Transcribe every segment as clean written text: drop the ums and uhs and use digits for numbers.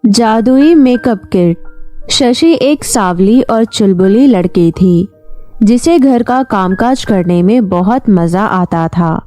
जादुई makeup kit. Shashi एक सावली और चुलबुली लड़की थी जिसे घर का कामकाज करने में बहुत मजा आता था।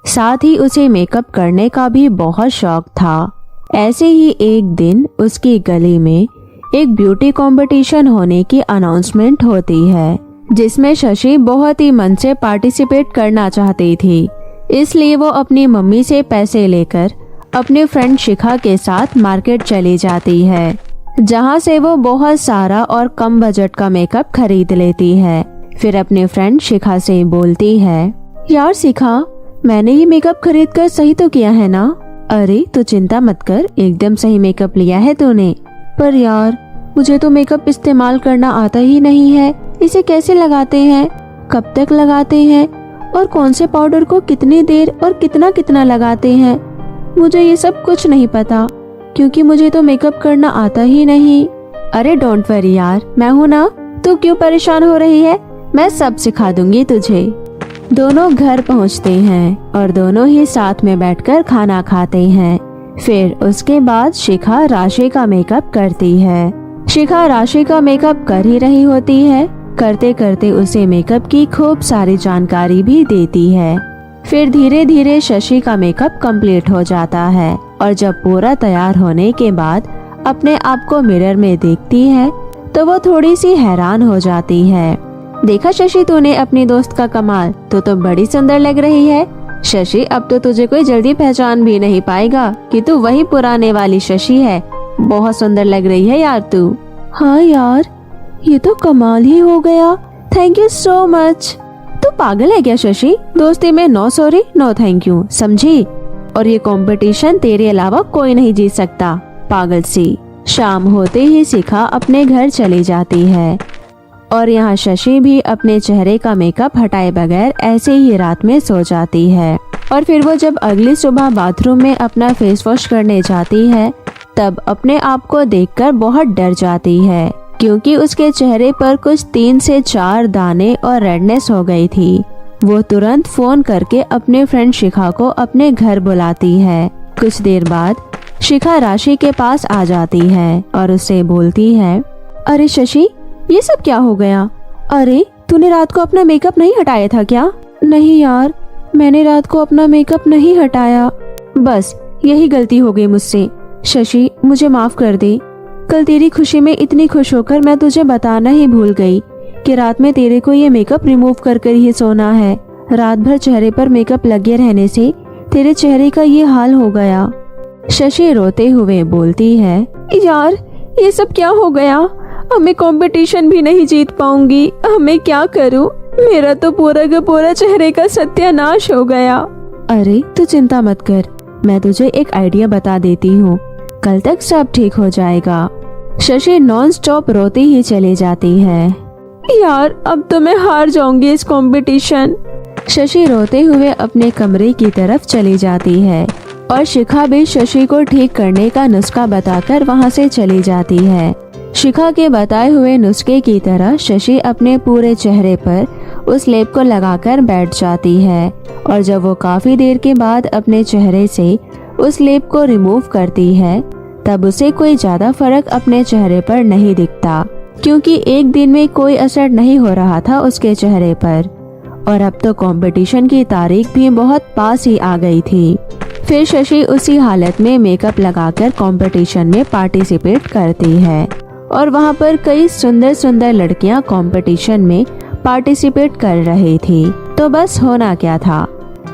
साथ ही उसे मेकअप करने का भी बहुत शौक था। ऐसे ही एक दिन उसकी गली में एक ब्यूटी कंपटीशन होने की अनाउंसमेंट होती है जिसमें शशि बहुत ही मन से पार्टिसिपेट करना चाहती थी। इसलिए वो अपनी मम्मी से पैसे लेकर अपने फ्रेंड शिखा के साथ मार्केट चली जाती है, जहां से वो बहुत सारा और कम बजट का मेकअप खरीद लेती है। फिर अपने फ्रेंड शिखा से बोलती है, यार शिखा, मैंने ये मेकअप खरीद कर सही तो किया है ना? अरे तू चिंता मत कर, एकदम सही मेकअप लिया है तूने। पर यार, मुझे तो मेकअप इस्तेमाल करना आता ही नहीं है। इसे कैसे लगाते हैं, कब तक लगाते हैं और कौन से पाउडर को कितनी देर और कितना कितना लगाते हैं, मुझे ये सब कुछ नहीं पता क्योंकि मुझे तो मेकअप करना आता ही नहीं। अरे डोंट वरी यार, मैं हूँ ना, तू क्यों परेशान हो रही है, मैं सब सिखा दूंगी तुझे। दोनों घर पहुँचते हैं और दोनों ही साथ में बैठकर खाना खाते हैं। फिर उसके बाद शिखा राशि का मेकअप करती है। शिखा राशि का मेकअप कर ही रही होती है। करते करते उसे मेकअप की खूब सारी जानकारी भी देती है। फिर धीरे धीरे शशि का मेकअप कंप्लीट हो जाता है और जब पूरा तैयार होने के बाद अपने आप को मिरर में देखती है तो वो थोड़ी सी हैरान हो जाती है। देखा शशि, तूने अपनी दोस्त का कमाल, तू तो बड़ी सुंदर लग रही है। शशि, अब तो तुझे कोई जल्दी पहचान भी नहीं पाएगा कि तू वही पुराने वाली शशि है। बहुत सुंदर लग रही है यार तू। हाँ यार, ये तो कमाल ही हो गया, थैंक यू सो मच। तू पागल है क्या शशि? दोस्ती में no sorry no thank you, समझी? और ये कंपटीशन तेरे अलावा कोई नहीं जीत सकता, पागल सी। शाम होते ही शिखा अपने घर चली जाती है और यहाँ शशि भी अपने चेहरे का मेकअप हटाए बगैर ऐसे ही रात में सो जाती है। और फिर वो जब अगली सुबह बाथरूम में अपना फेस वॉश करने जाती है तब अपने आप को देखकर बहुत डर जाती है क्योंकि उसके चेहरे पर कुछ 3 से 4 दाने और रेडनेस हो गई थी। वो तुरंत फोन करके अपने फ्रेंड शिखा को अपने घर बुलाती है। कुछ देर बाद शिखा राशि के पास आ जाती है और उससे बोलती है, अरे शशि, ये सब क्या हो गया? अरे तूने रात को अपना मेकअप नहीं हटाया था क्या? नहीं यार, मैंने रात को अपना मेकअप नहीं हटाया। बस यही गलती हो गई मुझसे। शशि, मुझे माफ कर दे। कल तेरी खुशी में इतनी खुश होकर मैं तुझे बताना ही भूल गई कि रात में तेरे को ये मेकअप रिमूव कर कर ही सोना है। रात भर चेहरे पर मेकअप लगे रहने से तेरे चेहरे का ये हाल हो गया। शशि रोते हुए बोलती है, यार ये सब क्या हो गया? हमें कंपटीशन भी नहीं जीत पाऊंगी, हमें क्या करूं? मेरा तो पूरा का पूरा चेहरे का सत्यानाश हो गया। अरे तू चिंता मत कर, मैं तुझे एक आइडिया बता देती हूँ, कल तक सब ठीक हो जाएगा। शशि नॉन स्टॉप रोती ही चली जाती है। यार अब तो मैं हार जाऊंगी इस कंपटीशन। शशि रोते हुए अपने कमरे की तरफ चली जाती है और शिखा भी शशि को ठीक करने का नुस्खा बताकर वहां से चली जाती है। शिखा के बताए हुए नुस्खे की तरह शशि अपने पूरे चेहरे पर उस लेप को लगाकर बैठ जाती है और जब वो काफी देर के बाद अपने चेहरे से उस लेप को रिमूव करती है तब उसे कोई ज्यादा फर्क अपने चेहरे पर नहीं दिखता क्योंकि एक दिन में कोई असर नहीं हो रहा था उसके चेहरे पर। और अब तो कंपटीशन की तारीख भी बहुत पास ही आ गई थी। फिर शशि उसी हालत में मेकअप लगाकर कंपटीशन में पार्टिसिपेट करती है और वहाँ पर कई सुंदर सुंदर लड़कियाँ कंपटीशन में पार्टिसिपेट कर रही थी। तो बस होना क्या था,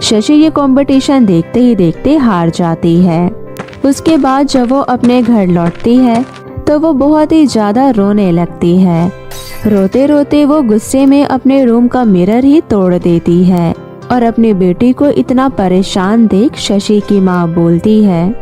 शशि ये कंपटीशन देखते ही देखते हार जाती है। उसके बाद जब वो अपने घर लौटती है तो वो बहुत ही ज्यादा रोने लगती है। रोते रोते वो गुस्से में अपने रूम का मिरर ही तोड़ देती है और अपनी बेटी को इतना परेशान देख शशि की माँ बोलती है,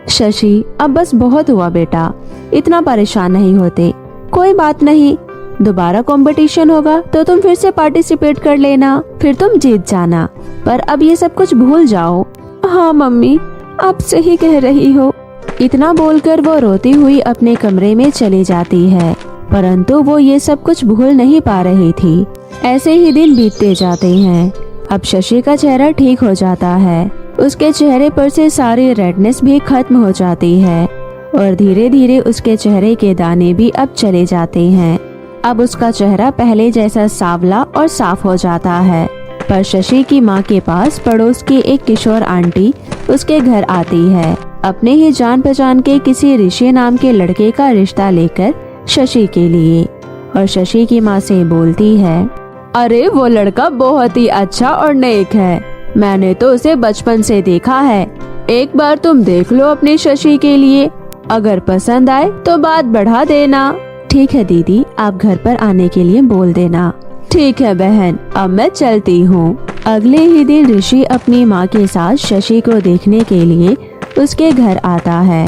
शशि अब बस बहुत हुआ बेटा, इतना परेशान नहीं होते, कोई बात नहीं, दोबारा कंपटीशन होगा तो तुम फिर से पार्टिसिपेट कर लेना, फिर तुम जीत जाना, पर अब ये सब कुछ भूल जाओ। हाँ मम्मी, आप सही कह रही हो। इतना बोलकर वो रोती हुई अपने कमरे में चली जाती है, परंतु वो ये सब कुछ भूल नहीं पा रही थी। ऐसे ही दिन बीतते जाते हैं। अब शशि का चेहरा ठीक हो जाता है, उसके चेहरे पर से सारी रेडनेस भी खत्म हो जाती है और धीरे धीरे उसके चेहरे के दाने भी अब चले जाते हैं। अब उसका चेहरा पहले जैसा सांवला और साफ हो जाता है। पर शशि की माँ के पास पड़ोस की एक किशोर आंटी उसके घर आती है, अपने ही जान पहचान के किसी ऋषि नाम के लड़के का रिश्ता लेकर शशि के लिए। और शशि की माँ से बोलती है, अरे वो लड़का बहुत ही अच्छा और नेक है, मैंने तो उसे बचपन से देखा है। एक बार तुम देख लो अपने शशि के लिए, अगर पसंद आए तो बात बढ़ा देना। ठीक है दीदी, आप घर पर आने के लिए बोल देना। ठीक है बहन, अब मैं चलती हूँ। अगले ही दिन ऋषि अपनी माँ के साथ शशि को देखने के लिए उसके घर आता है।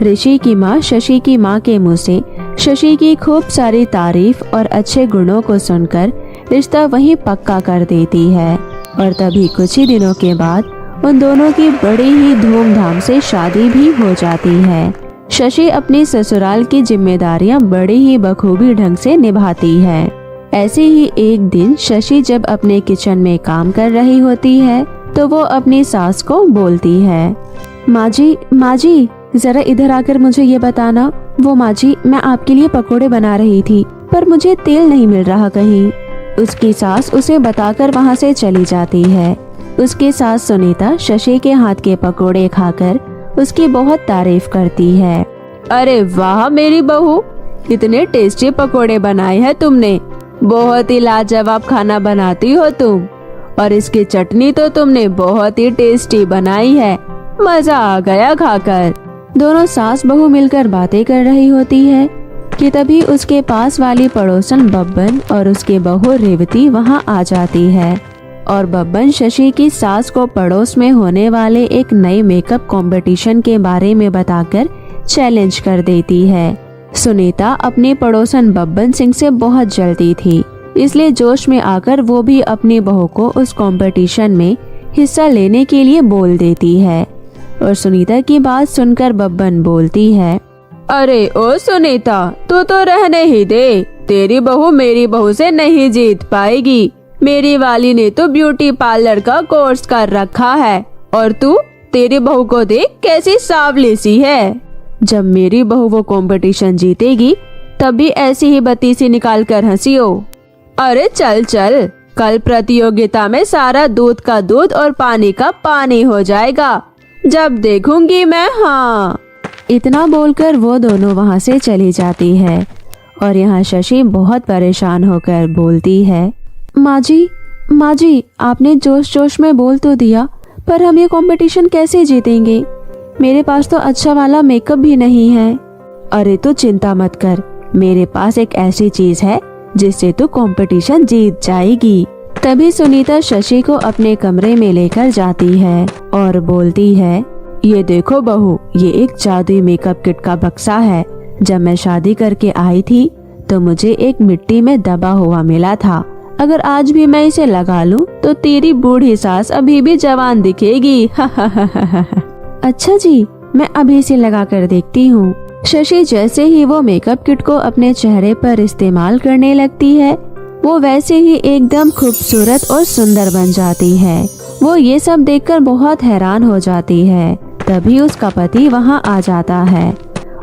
ऋषि की माँ शशि की माँ के मुँह से शशि की खूब सारी तारीफ और अच्छे गुणों को सुनकर रिश्ता वहीं पक्का कर देती है। और तभी कुछ ही दिनों के बाद उन दोनों की बड़ी ही धूमधाम से शादी भी हो जाती है। शशि अपनी ससुराल की जिम्मेदारियां बड़ी ही बखूबी ढंग से निभाती है। ऐसे ही एक दिन शशि जब अपने किचन में काम कर रही होती है तो वो अपनी सास को बोलती है, माँ जी जरा इधर आकर मुझे ये बताना। वो माँ जी, मैं आपके लिए पकोड़े बना रही थी पर मुझे तेल नहीं मिल रहा कहीं। उसकी सास उसे बताकर वहाँ से चली जाती है। उसकी सास सुनीता शशि के हाथ के पकोड़े खाकर उसकी बहुत तारीफ करती है। अरे वाह मेरी बहू, इतने टेस्टी पकोड़े बनाए हैं तुमने, बहुत ही लाजवाब खाना बनाती हो तुम। और इसकी चटनी तो तुमने बहुत ही टेस्टी बनाई है, मजा आ गया खाकर। दोनों सास बहू मिलकर बातें कर रही होती है कि तभी उसके पास वाली पड़ोसन बब्बन और उसकी बहू रेवती वहां आ जाती है। और बब्बन शशि की सास को पड़ोस में होने वाले एक नए मेकअप कंपटीशन के बारे में बताकर चैलेंज कर देती है। सुनीता अपने पड़ोसन बब्बन सिंह से बहुत जलती थी, इसलिए जोश में आकर वो भी अपनी बहू को उस कंपटीशन में हिस्सा लेने के लिए बोल देती है। और सुनीता की बात सुनकर बब्बन बोलती है, अरे ओ सुनीता, तू तो रहने ही दे, तेरी बहू मेरी बहू से नहीं जीत पाएगी। मेरी वाली ने तो ब्यूटी पार्लर का कोर्स कर रखा है और तेरी बहू को देख कैसी सांवली सी है। जब मेरी बहू वो कंपटीशन जीतेगी तब भी ऐसी ही बत्ती सी निकाल कर हंसियो। अरे चल चल, कल प्रतियोगिता में सारा दूध का दूध और पानी का पानी हो जाएगा, जब देखूंगी मैं। हाँ, इतना बोलकर वो दोनों वहाँ से चली जाती है। और यहाँ शशि बहुत परेशान होकर बोलती है, माँ जी, आपने जोश जोश में बोल तो दिया, पर हम ये कंपटीशन कैसे जीतेंगे? मेरे पास तो अच्छा वाला मेकअप भी नहीं है। अरे तू चिंता मत कर, मेरे पास एक ऐसी चीज है जिससे तू कंपटीशन जीत जाएगी। तभी सुनीता शशि को अपने कमरे में लेकर जाती है और बोलती है, ये देखो बहू, ये एक जादुई मेकअप किट का बक्सा है। जब मैं शादी करके आई थी तो मुझे एक मिट्टी में दबा हुआ मिला था। अगर आज भी मैं इसे लगा लूं तो तेरी बूढ़ी सास अभी भी जवान दिखेगी। अच्छा जी, मैं अभी इसे लगा कर देखती हूँ। शशि जैसे ही वो मेकअप किट को अपने चेहरे पर इस्तेमाल करने लगती है, वो वैसे ही एकदम खूबसूरत और सुंदर बन जाती है। वो ये सब देखकर बहुत हैरान हो जाती है। तभी उसका पति वहाँ आ जाता है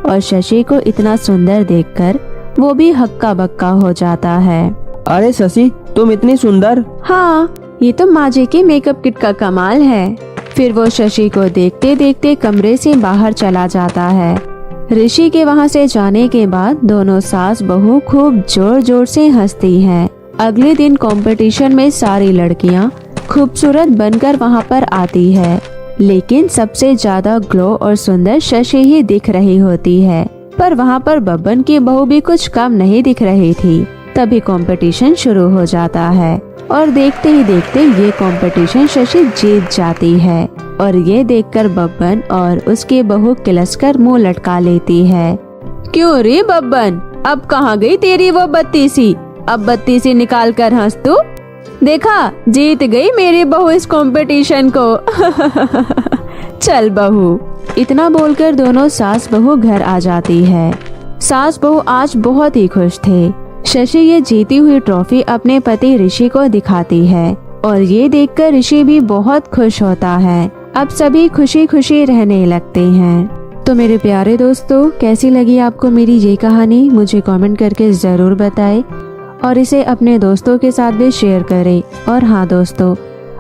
और शशि को इतना सुंदर देखकर वो भी हक्का बक्का हो जाता है। अरे शशि, तुम इतनी सुंदर। हाँ, ये तो माँ जी के मेकअप किट का कमाल है। फिर वो शशि को देखते देखते कमरे से बाहर चला जाता है। ऋषि के वहाँ से जाने के बाद दोनों सास बहू खूब जोर जोर से हंसती हैं। अगले दिन कंपटीशन में सारी लड़कियाँ खूबसूरत बनकर वहाँ पर आती है, लेकिन सबसे ज्यादा ग्लो और सुंदर शशि ही दिख रही होती है। पर वहाँ पर बब्बन की बहू भी कुछ कम नहीं दिख रही थी। तभी कंपटीशन शुरू हो जाता है और देखते ही देखते ये कंपटीशन शशि जीत जाती है। और ये देखकर बब्बन और उसकी बहू किलसकर मुंह लटका लेती है। क्यों रे बब्बन, अब कहाँ गई तेरी वो बत्ती सी? अब बत्ती सी निकाल कर हंस तू। देखा, जीत गई मेरी बहू इस कंपटीशन को। चल बहू। इतना बोलकर दोनों सास बहू घर आ जाती है। सास बहू आज बहुत ही खुश थे। शशि ये जीती हुई ट्रॉफी अपने पति ऋषि को दिखाती है और ये देखकर ऋषि भी बहुत खुश होता है। अब सभी खुशी खुशी रहने लगते हैं। तो मेरे प्यारे दोस्तों, कैसी लगी आपको मेरी ये कहानी, मुझे कमेंट करके ज़रूर बताएं और इसे अपने दोस्तों के साथ भी शेयर करें। और हाँ दोस्तों,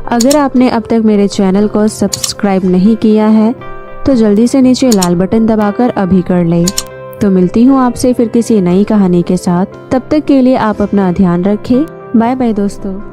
अगर आपने अब तक मेरे चैनल को सब्सक्राइब नहीं किया है तो जल्दी से नीचे लाल बटन दबाकर अभी कर लें। तो मिलती हूँ आपसे फिर किसी नई कहानी के साथ। तब तक के लिए आप अपना ध्यान रखें। बाय बाय दोस्तों।